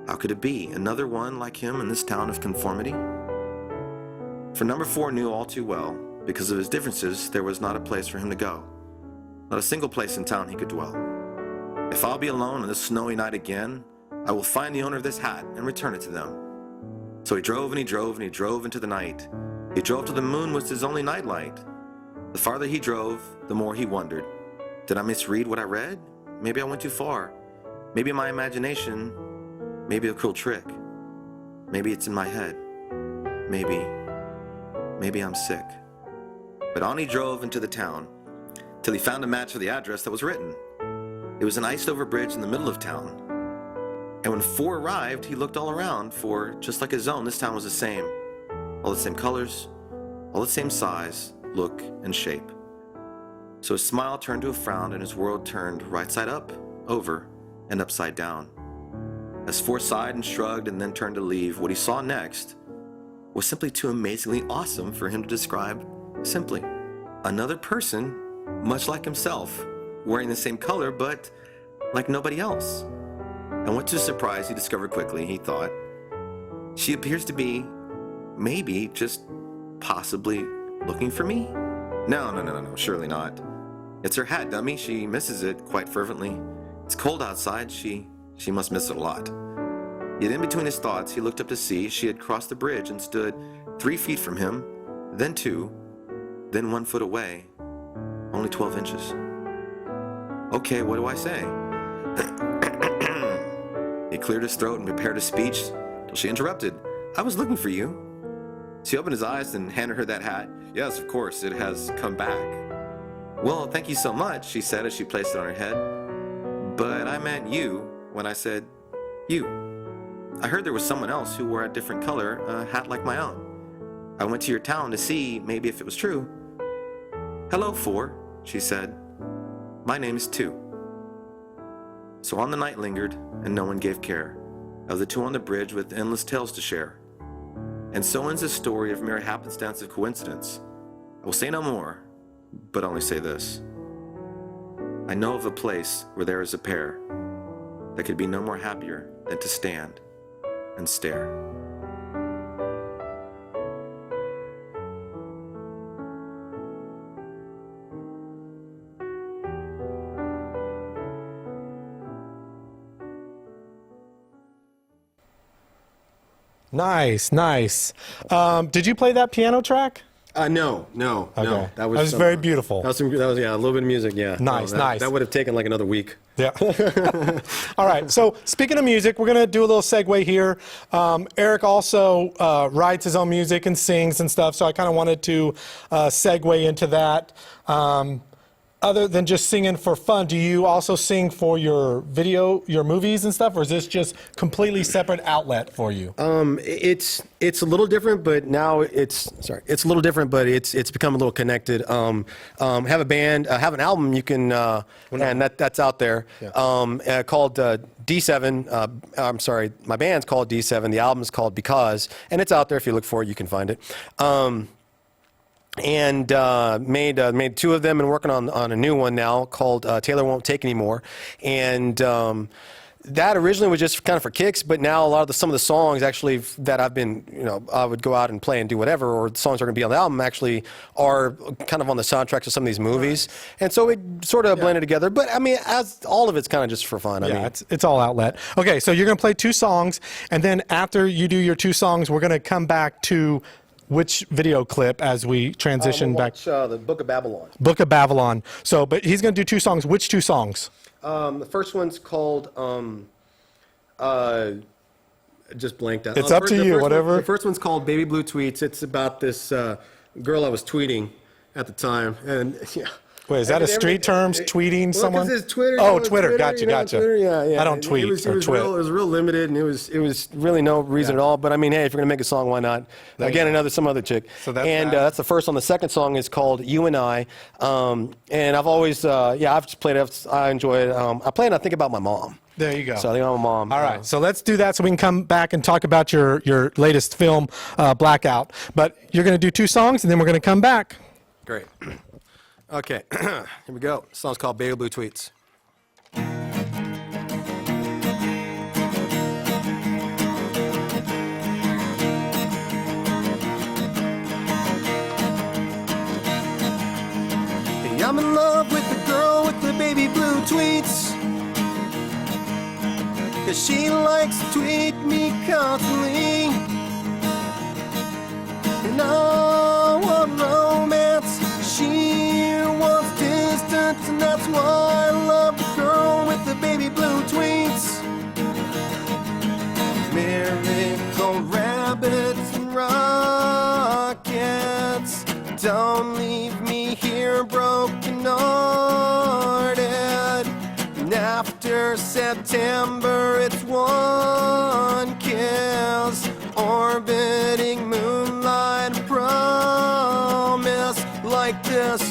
S12: How could it be another one like him in this town of conformity? For number 4 knew all too well, because of his differences, there was not a place for him to go. Not a single place in town he could dwell. If I'll be alone on this snowy night again, I will find the owner of this hat and return it to them. So he drove and he drove and he drove into the night. He drove till the moon was his only nightlight. The farther he drove, the more he wondered. Did I misread what I read? Maybe I went too far. Maybe my imagination, maybe a cruel trick. Maybe it's in my head. Maybe I'm sick. But on he drove into the town, till he found a match for the address that was written. It was an iced-over bridge in the middle of town. And when 4 arrived, he looked all around, for just like his own, this town was the same. All the same colors, all the same size, look, and shape. So his smile turned to a frown, and his world turned right side up, over, and upside down. As 4 sighed and shrugged and then turned to leave, what he saw next was simply too amazingly awesome for him to describe simply. Another person, much like himself, wearing the same color, but like nobody else. And what to his surprise, he discovered quickly, he thought, she appears to be, maybe, just possibly looking for me? No, surely not. It's her hat, dummy. She misses it quite fervently. It's cold outside. She must miss it a lot. Yet in between his thoughts, he looked up to see she had crossed the bridge and stood 3 feet from him, then 2, then 1 foot away, only 12 inches. Okay, what do I say? He cleared his throat and prepared a speech till she interrupted. I was looking for you. He opened his eyes and handed her that hat. Yes, of course, it has come back. Well, thank you so much, she said as she placed it on her head. But I meant you when I said you. I heard there was someone else who wore a different color, a hat like my own. I went to your town to see maybe if it was true. Hello, 4, she said. My name is 2. So on the night lingered, and no one gave care of the 2 on the bridge with endless tales to share. And so ends this story of mere happenstance of coincidence. I will say no more, but only say this. I know of a place where there is a pair that could be no more happier than to stand and stare.
S1: Nice, nice. Did you play that piano track?
S3: No.
S1: Okay.
S3: That was
S1: very beautiful.
S3: That was yeah, a little bit of music, yeah.
S1: Nice,
S3: No,
S1: nice.
S3: That would have taken like another week.
S1: Yeah. All right. So speaking of music, we're going to do a little segue here. Arik also writes his own music and sings and stuff, so I kind of wanted to segue into that. Other than just singing for fun, do you also sing for your movies and stuff, or is this just completely separate outlet for you?
S3: It's a little different, but now it's a little different, but it's become a little connected. Have a band, have an album you can, and that's out there, called D7. I'm sorry, my band's called D7. The album's called Because, and it's out there. If you look for it, you can find it. And made 2 of them and working on a new one now called Taylor Won't Take Anymore. And That originally was just kind of for kicks, but now a lot of some of the songs actually that I've been, I would go out and play and do whatever, or the songs that are going to be on the album actually are kind of on the soundtracks of some of these movies. And so it sort of blended together. But I mean, as all of it's kind of just for fun. I mean,
S1: it's all outlet. Okay, so you're going to play 2 songs, and then after you do your 2 songs, we're going to come back to which video clip as we transition back?
S3: The Book of Babylon.
S1: Book of Babylon. So, but he's going to do 2 songs. Which 2 songs?
S3: The first one's called, just blanked out.
S1: It's up to you, whatever.
S3: The first one's called Baby Blue Tweets. It's about this girl I was tweeting at the time. And yeah.
S1: Wait, is that a street term, tweeting someone?
S3: Well, 'cause it's Twitter.
S1: Oh, Twitter. Gotcha.
S3: Twitter, yeah.
S1: I don't tweet or twit.
S3: It was real limited, and it was really no reason at all. But I mean, hey, if you're gonna make a song, why not? Again, some other chick.
S1: So that's
S3: that's the first one. The second song is called You and I. And I've always, I've just played it. I enjoy it. I play it. I think about my mom.
S1: There you go.
S3: So I think about my mom.
S1: All right, so let's do that so we can come back and talk about your latest film, Blackout. But you're going to do 2 songs, and then we're going to come back.
S3: Great. Okay, here we go. The song's called Baby Blue Tweets. Hey, I'm in love with the girl with the baby blue tweets, 'cause she likes to tweet me constantly. And I want romance, she wants distance, and that's why I love the girl with the baby blue tweets. Merry-go-rabbits and rockets, don't leave me here broken-hearted. And after September, it's one kiss, orbiting moonlight, promise like this.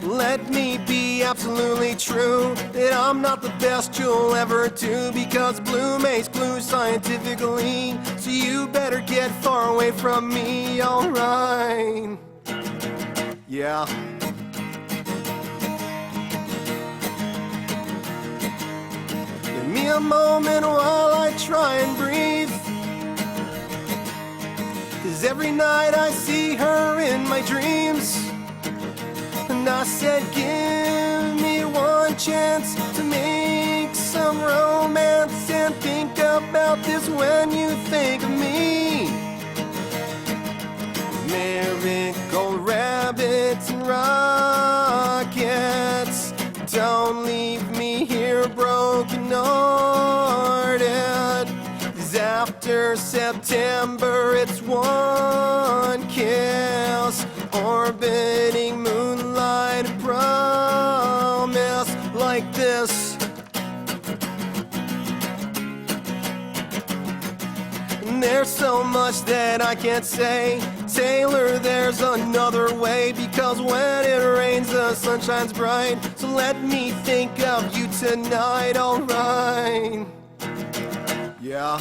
S3: Let me be absolutely true that I'm not the best you'll ever do, because blue makes blue scientifically, so you better get far away from me, alright? Yeah. Give me a moment while I try and breathe, 'cause every night I see her in my dreams. And I said, give me one chance to make some romance, and think about this when you think of me. Merry-go-rabbits and rockets, don't leave me here broken-hearted. 'Cause after September, it's one kiss, orbiting moonlight, promise like this. And there's so much that I can't say, Taylor, there's another way, because when it rains the sun shines bright. So let me think of you tonight, alright? Yeah.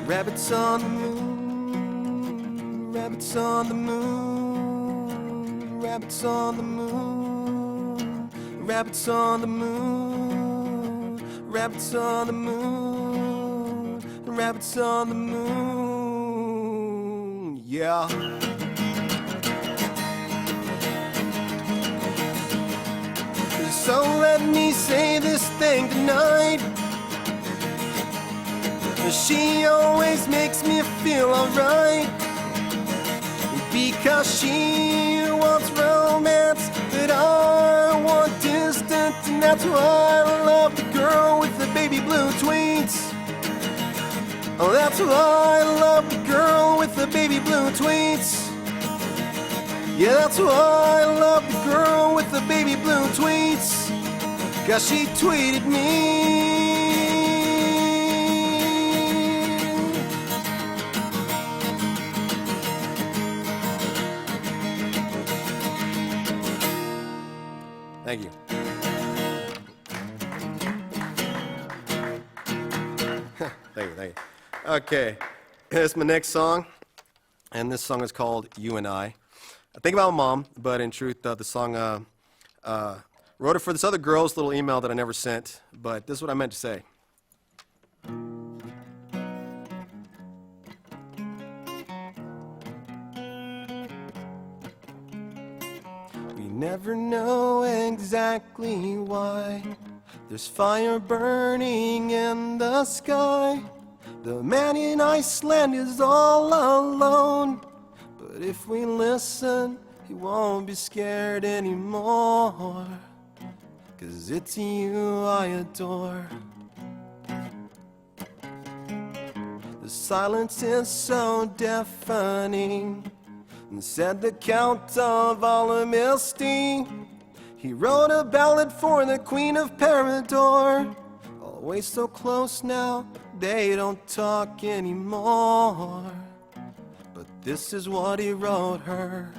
S3: Rabbits on the moon, rabbits on the moon, rabbits on the moon, rabbits on the moon, rabbits on the moon, rabbits on the moon, yeah. So let me say this thing tonight. She always makes me feel alright, because she wants romance, but I want distance, and that's why I love the girl with the baby blue tweets. Oh, that's why I love the girl with the baby blue tweets. Yeah, that's why I love the girl with the baby blue tweets, 'cause she tweeted me. Thank you. Okay, here's my next song, and this song is called You and I think about Mom, but in truth, the song, wrote it for this other girl's little email that I never sent, but this is what I meant to say. We never know exactly why there's fire burning in the sky. The man in Iceland is all alone, but if we listen, he won't be scared anymore. 'Cause it's you I adore. The silence is so deafening, and said the Count of Misty. He wrote a ballad for the Queen of Parador. Always so close now, they don't talk anymore. But this is what he wrote her.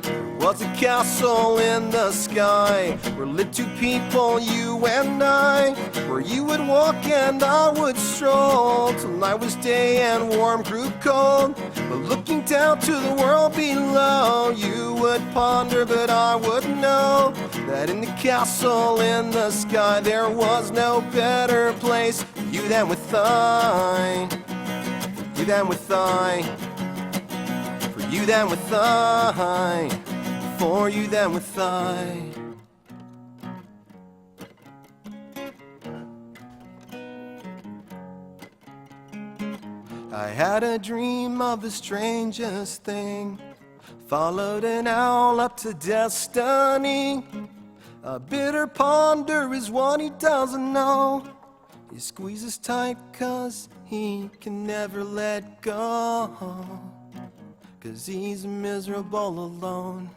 S3: There was a castle in the sky where lived two people, you and I, where you would walk and I would stroll till night was day and warm grew cold. But looking down to the world below, you would ponder, but I would know that in the castle in the sky there was no better place for you than with I, for you than with I, for you than with I, for you than with I. I had a dream of the strangest thing. Followed an owl up to destiny. A bitter ponder is what he doesn't know. He squeezes tight 'cause he can never let go. 'Cause he's miserable alone.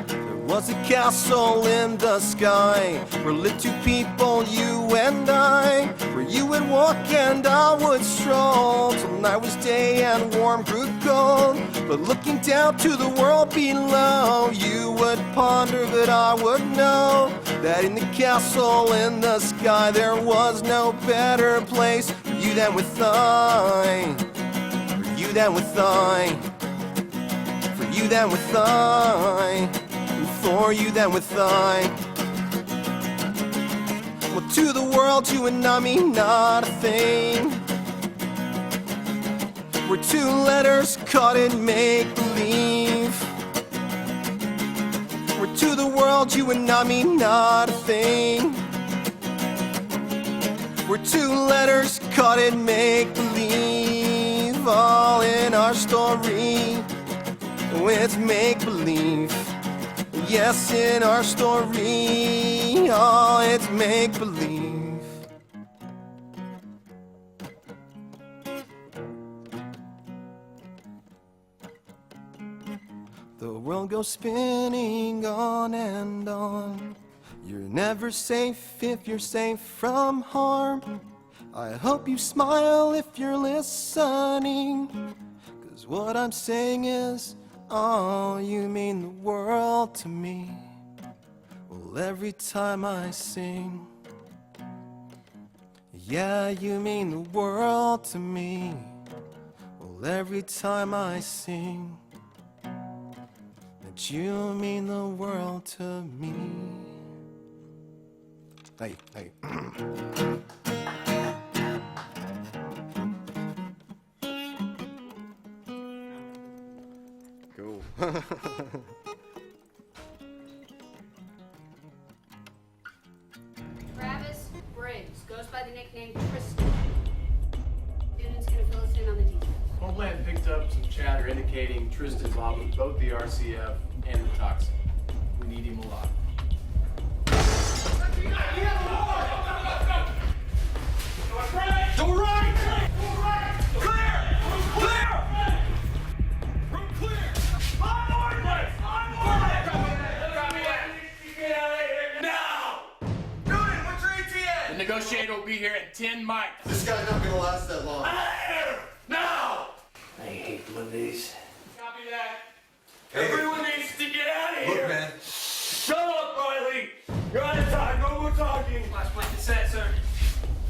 S3: There was a castle in the sky where lived two people, you and I, where you would walk and I would stroll till night was day and warm grew cold. But looking down to the world below, you would ponder, but I would know that in the castle in the sky there was no better place for you than with I, for you than with I, for you than with I, for you than with I. Well, to the world you and I mean not a thing. We're two letters caught in make-believe. We're to the world you and I mean not a thing. We're two letters caught in make-believe. All in our story, it's make-believe. Yes, in our story, oh, it's make-believe. The world goes spinning on and on. You're never safe if you're safe from harm. I hope you smile if you're listening, 'cause what I'm saying is, oh, you mean the world to me. Well, every time I sing, yeah, you mean the world to me. Well, every time I sing, that you mean the world to me. Hey, hey. Cool.
S13: Travis Briggs goes by the nickname Tristan. Student's gonna fill us in on the details.
S14: Homeland picked up some chatter indicating Tristan's involved with both the RCF and the toxin. We need him alive.
S5: Go right! Clear! Clear! Room clear! On orders! On orders! Copy that! Get out of here now! Newton, what's your ETA?
S14: The negotiator will be here in 10 mics.
S3: This guy's not gonna last that long.
S5: Out of here! Now!
S14: I hate Mondays.
S5: Copy that. Everyone needs to get out of here!
S3: Look, man.
S5: Shut up, Riley! You're out of time. No more talking.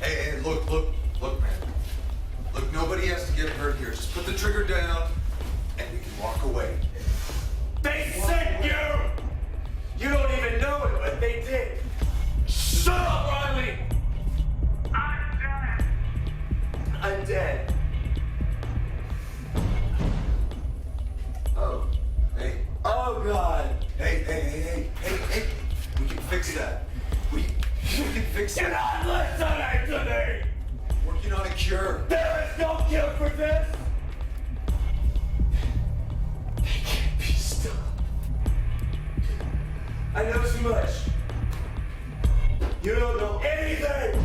S15: Hey, look, man. Look, nobody has to get hurt here. Just put the trigger down, and we can walk away.
S16: They sent you! You don't even know it, but they did. Shut up, Riley! I'm dead. I'm dead.
S15: Oh, hey.
S16: Oh, God.
S15: Hey. We can fix that. We can fix
S16: You're
S15: that.
S16: not listening to me!
S15: Working on a cure.
S16: There is no cure for this! They can't be stopped. I know too much. You don't know anything!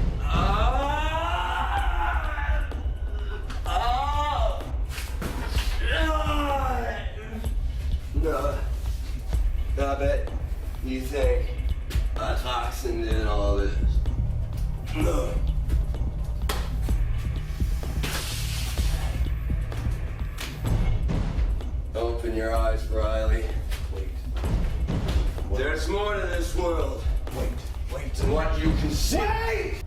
S16: No. I bet you think a toxin did all this. No. Open your eyes, Riley. Wait. There's more to this world. Wait. Than what you can see. Wait!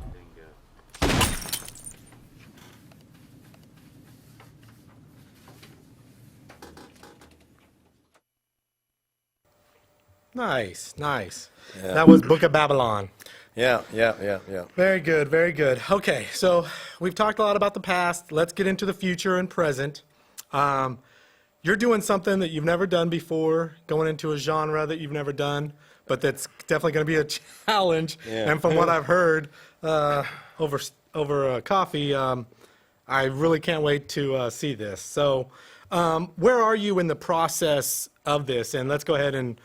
S1: Nice.
S3: Yeah.
S1: That was Book of Babylon.
S3: Yeah.
S1: Very good, very good. Okay, so we've talked a lot about the past. Let's get into the future and present. You're doing something that you've never done before, going into a genre that you've never done, but that's definitely going to be a challenge.
S3: Yeah.
S1: And from what I've heard over coffee, I really can't wait to see this. So, where are you in the process of this? And let's go ahead and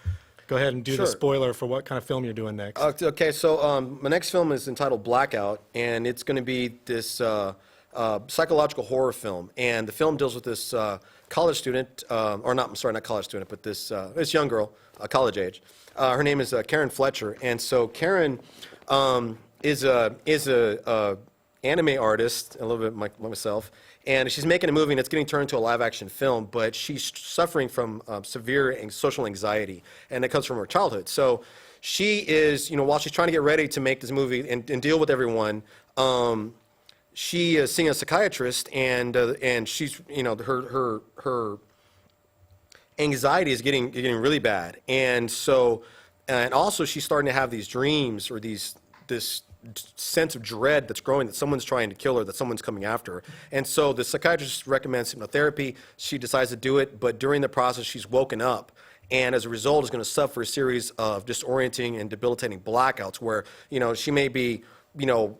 S1: do
S3: Sure.
S1: the spoiler for what kind of film you're doing next.
S3: Okay, so my next film is entitled Blackout, and it's going to be this psychological horror film. And the film deals with this college student, not college student, but this young girl, college age. Her name is Karen Fletcher, and so Karen is a anime artist, a little bit like myself, and she's making a movie and it's getting turned into a live-action film, but she's suffering from severe social anxiety, and it comes from her childhood. So she is, while she's trying to get ready to make this movie and deal with everyone, she is seeing a psychiatrist, and she's, her anxiety is getting really bad, and also she's starting to have these dreams or this sense of dread that's growing, that someone's trying to kill her, that someone's coming after her. And so the psychiatrist recommends hypnotherapy. She decides to do it, but during the process she's woken up, and as a result is going to suffer a series of disorienting and debilitating blackouts where she may be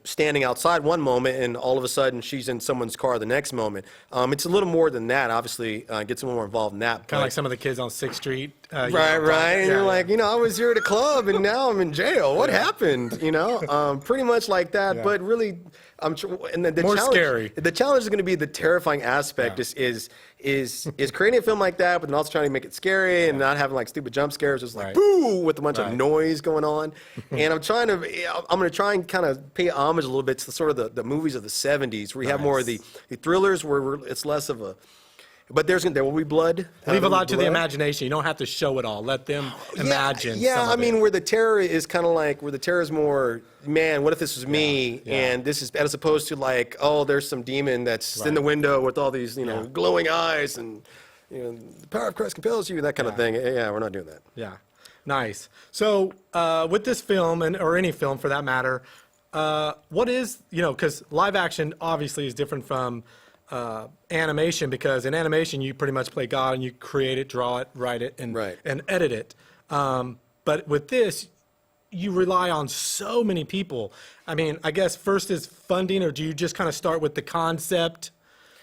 S3: standing outside one moment and all of a sudden she's in someone's car the next moment. It's a little more than that, obviously. Gets a little more involved in that.
S1: Kind of like some of the kids on 6th Street.
S3: Right. And you're like, I was here at a club and now I'm in jail. What happened? Pretty much like that.
S1: Yeah.
S3: But really, and the
S1: More
S3: challenge,
S1: scary.
S3: The challenge is going to be the terrifying aspect. Is creating a film like that, but then also trying to make it scary and not having like stupid jump scares. Just like boo with a bunch of noise going on. And I'm going to try and kind of pay homage a little bit to sort of the movies of the 70s, where you have more of the thrillers, where it's less of a. But there will be blood.
S1: Leave a lot to the imagination. You don't have to show it all. Let them imagine.
S3: Yeah,
S1: some of it.
S3: where the terror is kind of like, where the terror is more, man, what if this was me?
S1: Yeah.
S3: And this is, as opposed to like, oh, there's some demon that's in the window with all these, glowing eyes and, the power of Christ compels you, that kind of thing. Yeah, we're not doing that.
S1: Yeah, nice. So with this film, or any film for that matter, what is, because live action obviously is different from animation, because in animation you pretty much play God and you create it, draw it, write it, and edit it. But with this, you rely on so many people. I guess first is funding, or do you just kind of start with the concept?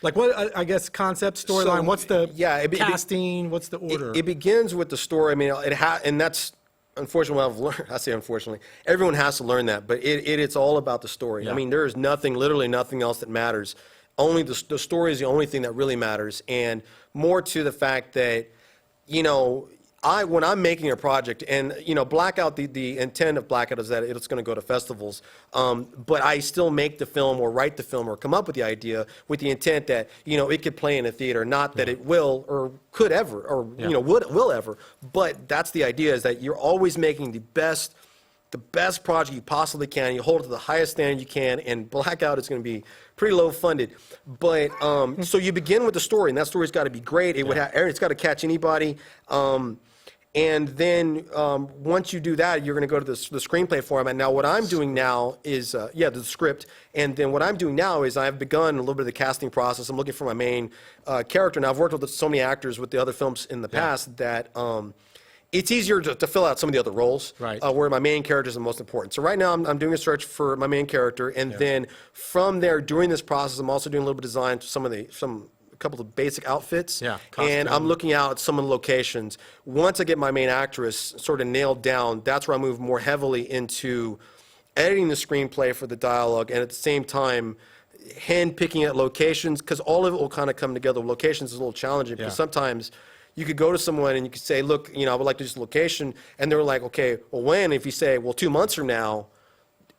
S1: Like what, I guess, concept, storyline, what's the casting, what's the order?
S3: It begins with the story. And that's unfortunately what I've learned. I say unfortunately. Everyone has to learn that, but it's all about the story.
S1: Yeah.
S3: There is literally nothing else that matters. Only the story is the only thing that really matters, and more to the fact that, when I'm making a project, and Blackout, the intent of Blackout is that it's going to go to festivals, but I still make the film or write the film or come up with the idea with the intent that it could play in a theater, not that it will or could ever or will ever, but that's the idea, is that you're always making the best the best project you possibly can. You hold it to the highest standard you can, and Blackout is going to be pretty low funded. But so you begin with the story, and that story's got to be great. It's got to catch anybody. And then once you do that, you're going to go to the screenplay format. Now, what I'm doing now is, the script. And then what I'm doing now is I've begun a little bit of the casting process. I'm looking for my main character. Now, I've worked with so many actors with the other films in the past that it's easier to fill out some of the other roles, where my main character is the most important. So right now, I'm doing a search for my main character. And then from there, during this process, I'm also doing a little bit of design to a couple of basic outfits, and I'm looking out at some of the locations. Once I get my main actress sort of nailed down, that's where I move more heavily into editing the screenplay for the dialogue, and at the same time, hand-picking at locations, because all of it will kind of come together. Locations is a little challenging, because sometimes you could go to someone and you could say, look, I would like to do this location, and they're like, okay, well, when? If you say, well, 2 months from now,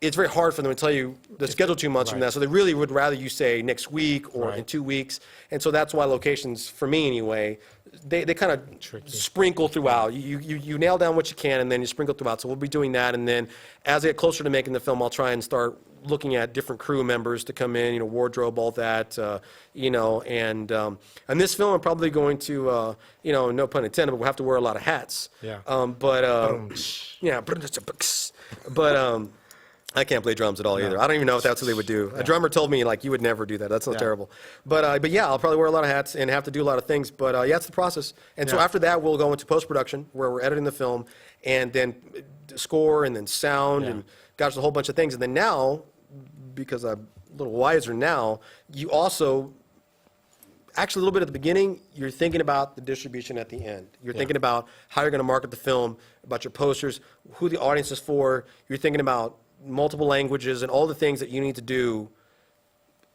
S3: it's very hard for them to tell you the schedule 2 months from now. So they really would rather you say next week or in 2 weeks. And so that's why locations, for me anyway, they kind of sprinkle throughout. You nail down what you can, and then you sprinkle throughout. So we'll be doing that. And then as I get closer to making the film, I'll try and start looking at different crew members to come in, wardrobe, all that, and this film I'm probably going to, no pun intended, but we'll have to wear a lot of hats. I can't play drums at all either. I don't even know if that's what they would do. A drummer told me, like, you would never do that. That's so terrible. But yeah, I'll probably wear a lot of hats and have to do a lot of things. But yeah, it's the process. And so after that, we'll go into post-production, where we're editing the film, and then score, and then sound, and gosh, a whole bunch of things. And then now, because I'm a little wiser now, you also, actually a little bit at the beginning, you're thinking about the distribution at the end. You're thinking about how you're going to market the film, about your posters, who the audience is for. You're thinking about multiple languages and all the things that you need to do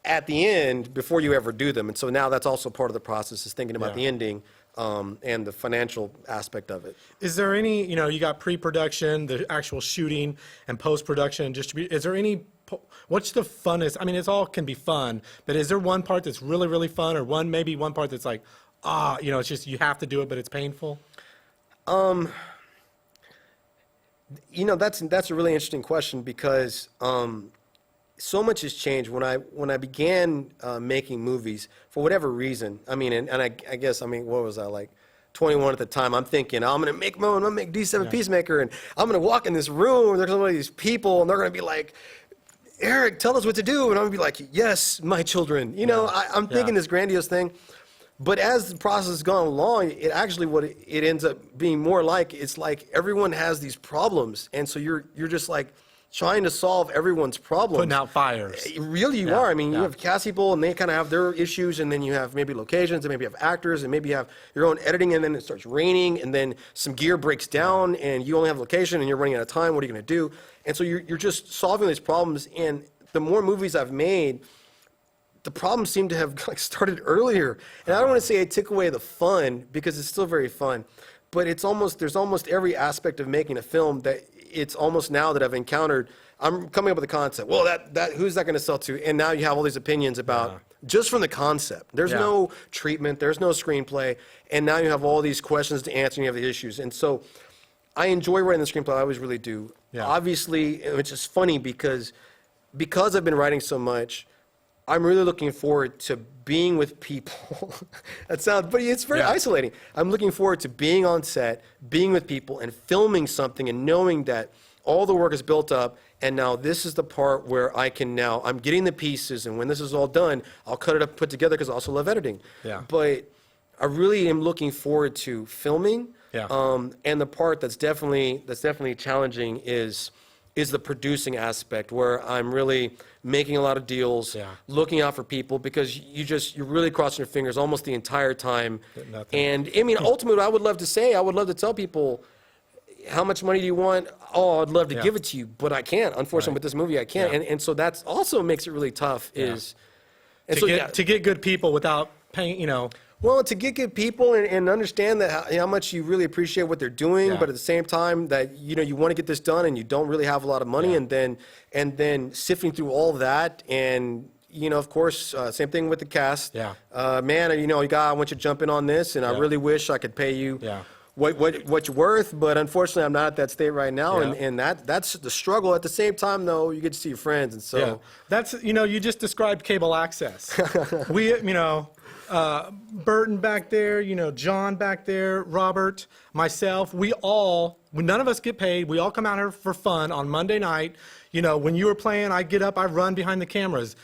S3: at the end before you ever do them. And so now that's also part of the process, is thinking about the ending and the financial aspect of it.
S1: Is there any, you got pre-production, the actual shooting, and post-production and distribution. Is there any, what's the funnest? I mean, it's all can be fun, but is there one part that's really, really fun, or maybe one part that's like, it's just you have to do it, but it's painful?
S3: That's a really interesting question, because so much has changed. When I began making movies, for whatever reason, I guess, what was I, like 21 at the time? I'm thinking, I'm going to make I'm going to make D7 Peacemaker, and I'm going to walk in this room, and there's all these people, and they're going to be like, Arik, tell us what to do. And I'm going to be like, yes, my children. I'm thinking this grandiose thing. But as the process has gone along, it actually, what it ends up being more like, it's like everyone has these problems, and so you're just like trying to solve everyone's problems.
S1: Putting out fires.
S3: Really, you are. You have cast people, and they kind of have their issues, and then you have maybe locations, and maybe you have actors, and maybe you have your own editing, and then it starts raining, and then some gear breaks down, and you only have location, and you're running out of time. What are you going to do? And so you're just solving these problems. And the more movies I've made, the problems seem to have started earlier. And I don't want to say it took away the fun, because it's still very fun, but there's almost every aspect of making a film that it's almost now that I've encountered. I'm coming up with a concept. Well, who's that going to sell to? And now you have all these opinions about just from the concept. There's no treatment, there's no screenplay, and now you have all these questions to answer, and you have the issues. And so I enjoy writing the screenplay. I always really do. Obviously, it's just funny because I've been writing so much, I'm really looking forward to being with people. But it's very isolating. I'm looking forward to being on set, being with people, and filming something, and knowing that all the work is built up, and now this is the part where I'm getting the pieces, and when this is all done, I'll cut it up, put together, because I also love editing. But I really am looking forward to filming, and the part that's definitely challenging is the producing aspect, where I'm really making a lot of deals, looking out for people, because you're really crossing your fingers almost the entire time. And ultimately, I would love to tell people, how much money do you want? Oh, I'd love to give it to you, but I can't. Unfortunately, with this movie, I can't. And so that's also makes it really tough.
S1: To get good people without paying,
S3: Well, to get good people and understand that how much you really appreciate what they're doing, but at the same time that you want to get this done, and you don't really have a lot of money, and then sifting through all that, and of course, same thing with the cast. Man, I want you to jump in on this, and I really wish I could pay you what you're worth, but unfortunately, I'm not at that state right now,
S1: Yeah.
S3: and that's the struggle. At the same time, though, you get to see your friends, and so
S1: Yeah, that's, you just described cable access. We, Burton back there, John back there, Robert, myself, none of us get paid. We all come out here for fun on Monday night. When you were playing, I get up, I run behind the cameras.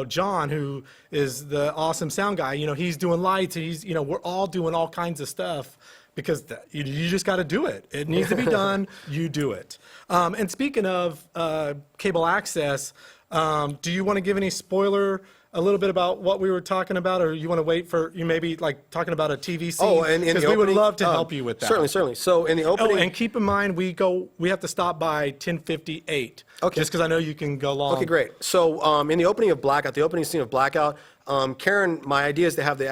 S1: John, who is the awesome sound guy, he's doing lights, and we're all doing all kinds of stuff. Because you just got to do it. It needs to be done. You do it. And speaking of cable access, do you want to give any spoiler a little bit about what we were talking about, or you want to wait for you maybe like talking about a TV scene?
S3: Oh, and
S1: because we would love to help you with that.
S3: Certainly. So in the opening,
S1: and keep in mind we have to stop by 10:58.
S3: Okay.
S1: Just because I know you can go long.
S3: Okay, great. So in the opening of Blackout, the opening scene of Blackout, Karen, my idea is to have the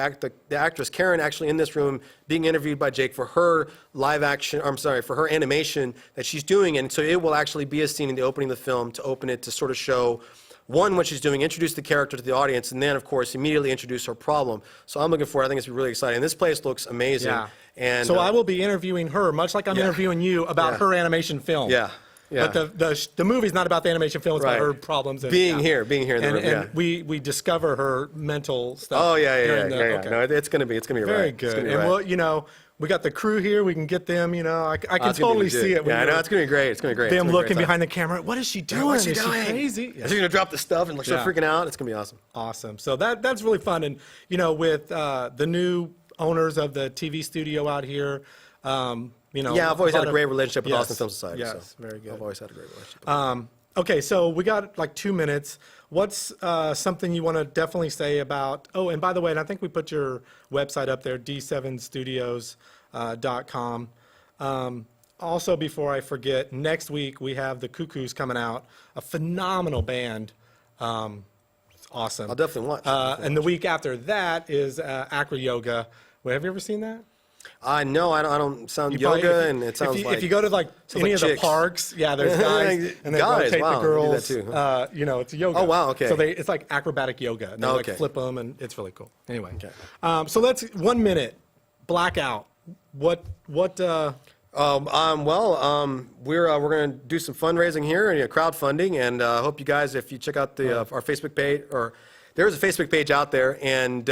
S3: actress Karen actually in this room being interviewed by Jake for her for her animation that she's doing. And so it will actually be a scene in the opening of the film to open it to sort of show, one, what she's doing, introduce the character to the audience, and then, of course, immediately introduce her problem. So I'm looking forward. I think it's really exciting. And this place looks amazing.
S1: Yeah.
S3: And
S1: so I will be interviewing her, much like I'm interviewing you, about her animation film.
S3: Yeah. Yeah.
S1: But the movie's not about the animation film, it's about her problems. And,
S3: being here in the room,
S1: and we discover her mental stuff.
S3: Oh, yeah.
S1: Okay.
S3: No, it's gonna be
S1: Very
S3: right.
S1: good. And we got the crew here, we can get them, I can totally see it.
S3: Yeah, I know, it's gonna be great. It's gonna be great.
S1: Them looking behind the camera, what is she doing?
S3: What's she
S1: is
S3: doing?
S1: She crazy?
S3: Is she gonna drop the stuff and start freaking out? It's gonna be awesome.
S1: Awesome. So that's really fun. And, with the new owners of the TV studio out here,
S3: yeah, I've always had a great relationship with Austin Film Society.
S1: Yes,
S3: so
S1: very good.
S3: I've always had a great relationship.
S1: Okay, so we got like 2 minutes. What's something you want to definitely say about, and by the way, and I think we put your website up there, d7studios.com. Also, before I forget, next week we have the Cuckoos coming out, a phenomenal band. It's awesome.
S3: I'll definitely watch.
S1: And the week after that is Acro Yoga. Have you ever seen that?
S3: No, I don't sound yoga, and it sounds like.
S1: If you go to like any of the parks, there's guys, and they rotate the girls.
S3: They do that too.
S1: It's yoga.
S3: Oh, wow, okay.
S1: So it's like acrobatic yoga. And they
S3: okay.
S1: like flip them, and it's really cool. Anyway, so let's 1 minute. Blackout. What?
S3: We're going to do some fundraising here and crowdfunding, and I hope you guys, if you check out our Facebook page, or there's a Facebook page out there, and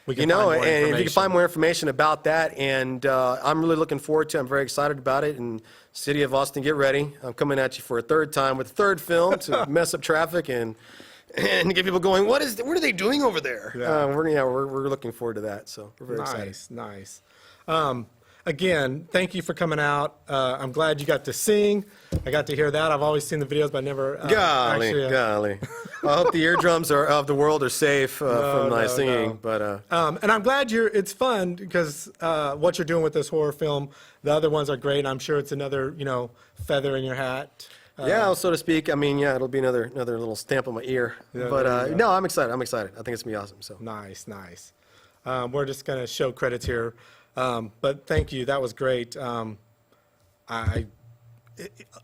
S3: and if you can find more information about that, and I'm really looking forward to it. I'm very excited about it. And City of Austin, get ready. I'm coming at you for a third time with a third film to mess up traffic and get people going, what are they doing over there?
S1: Yeah.
S3: We're looking forward to that. So we're very excited.
S1: Nice. Again, thank you for coming out. I'm glad you got to sing. I got to hear that. I've always seen the videos, but I never
S3: golly. I hope the eardrums of the world are safe from my singing.
S1: No.
S3: But
S1: and I'm glad it's fun because what you're doing with this horror film, the other ones are great. And I'm sure it's another feather in your hat.
S3: So to speak. I mean, it'll be another little stamp on my ear. But no, I'm excited. I think it's gonna be awesome. So
S1: nice. We're just gonna show credits here. But thank you. That was great.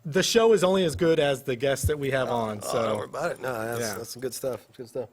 S1: The show is only as good as the guests that we have on. So
S3: don't worry about it. No, that's some good stuff. It's good stuff.